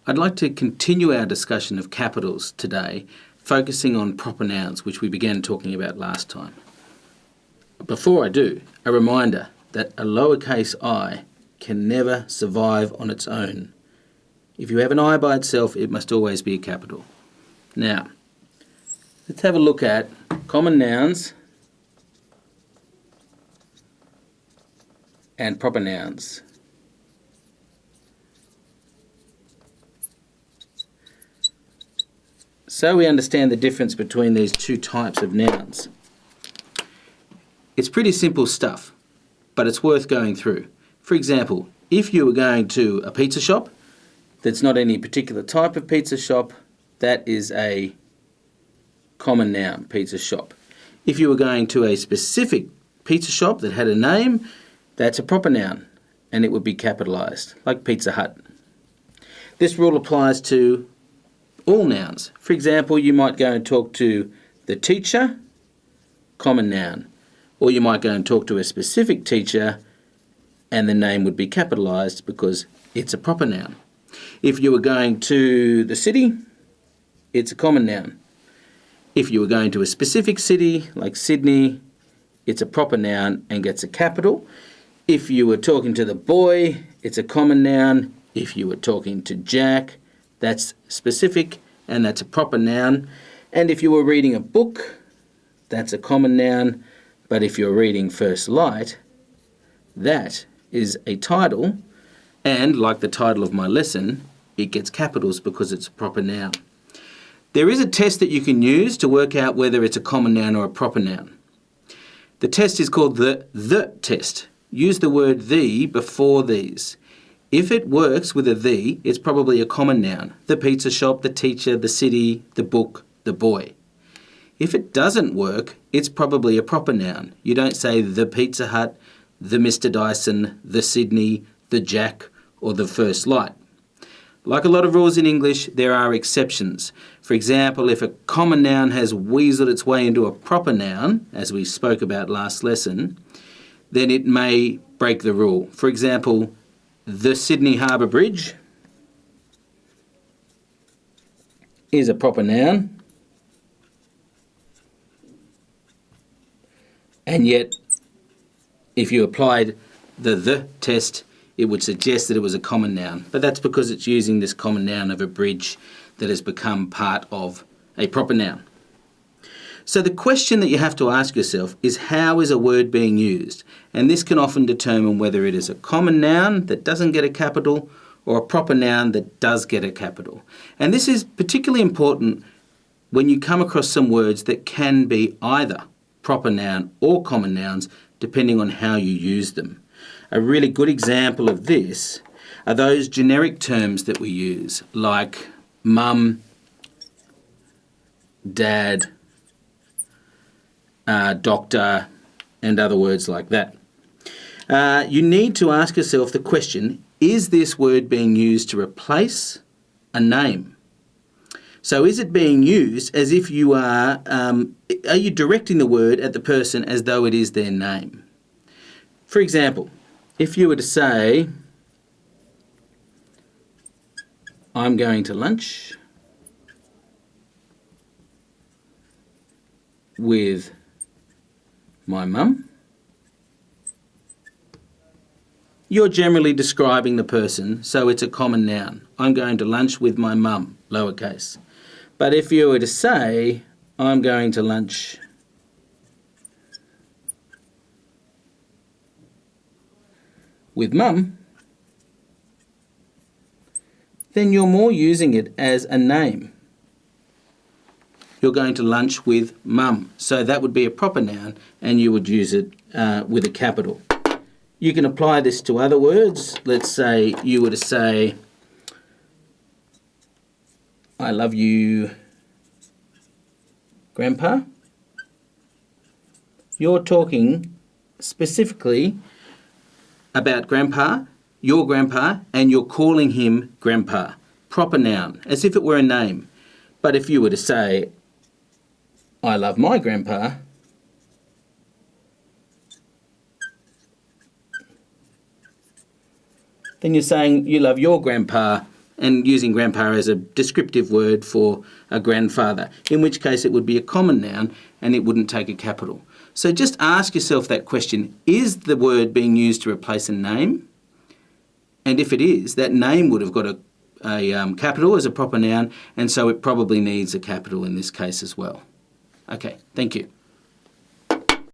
I'd like to continue our discussion of capitals today, focusing on proper nouns, which we began talking about last time. Before I do, a reminder that a lowercase I can never survive on its own. If you have an I by itself, it must always be a capital. Now, let's have a look at common nouns and proper nouns. So we understand the difference between these two types of nouns. It's pretty simple stuff, but it's worth going through. For example, if you were going to a pizza shop, that's not any particular type of pizza shop, that is a common noun, pizza shop. If you were going to a specific pizza shop that had a name, that's a proper noun, and it would be capitalised, like Pizza Hut. This rule applies to all nouns. For example, you might go and talk to the teacher, common noun. Or you might go and talk to a specific teacher and the name would be capitalised because it's a proper noun. If you were going to the city, it's a common noun. If you were going to a specific city, like Sydney, it's a proper noun and gets a capital. If you were talking to the boy, it's a common noun. If you were talking to Jack, that's specific and that's a proper noun. And if you were reading a book, that's a common noun. But if you're reading First Light, that is a title, and like the title of my lesson, it gets capitals because it's a proper noun. There is a test that you can use to work out whether it's a common noun or a proper noun. The test is called the test. Use the word the before these. If it works with a the, it's probably a common noun. The pizza shop, the teacher, the city, the book, the boy. If it doesn't work, it's probably a proper noun. You don't say the Pizza Hut, the Mr. Dyson, the Sydney, the Jack, or the First Light. Like a lot of rules in English, there are exceptions. For example, if a common noun has weaseled its way into a proper noun, as we spoke about last lesson, then it may break the rule. For example, the Sydney Harbour Bridge is a proper noun. And yet, if you applied the test, it would suggest that it was a common noun. But that's because it's using this common noun of a bridge that has become part of a proper noun. So the question that you have to ask yourself is, how is a word being used? And this can often determine whether it is a common noun that doesn't get a capital or a proper noun that does get a capital. And this is particularly important when you come across some words that can be either proper noun or common nouns, depending on how you use them. A really good example of this are those generic terms that we use, like mum, dad, doctor, and other words like that. You need to ask yourself the question, is this word being used to replace a name? So is it being used as if you are you directing the word at the person as though it is their name? For example, if you were to say, I'm going to lunch with my mum, you're generally describing the person, so it's a common noun. I'm going to lunch with my mum, lowercase. But if you were to say, I'm going to lunch with mum, then you're more using it as a name. You're going to lunch with mum. So that would be a proper noun and you would use it with a capital. You can apply this to other words. Let's say you were to say, I love you, Grandpa. You're talking specifically about Grandpa, your Grandpa, and you're calling him Grandpa. Proper noun, as if it were a name. But if you were to say, I love my Grandpa, then you're saying you love your grandpa and using grandpa as a descriptive word for a grandfather, in which case it would be a common noun and it wouldn't take a capital. So just ask yourself that question, is the word being used to replace a name? And if it is, that name would have got a capital as a proper noun, and so it probably needs a capital in this case as well. Okay, thank you.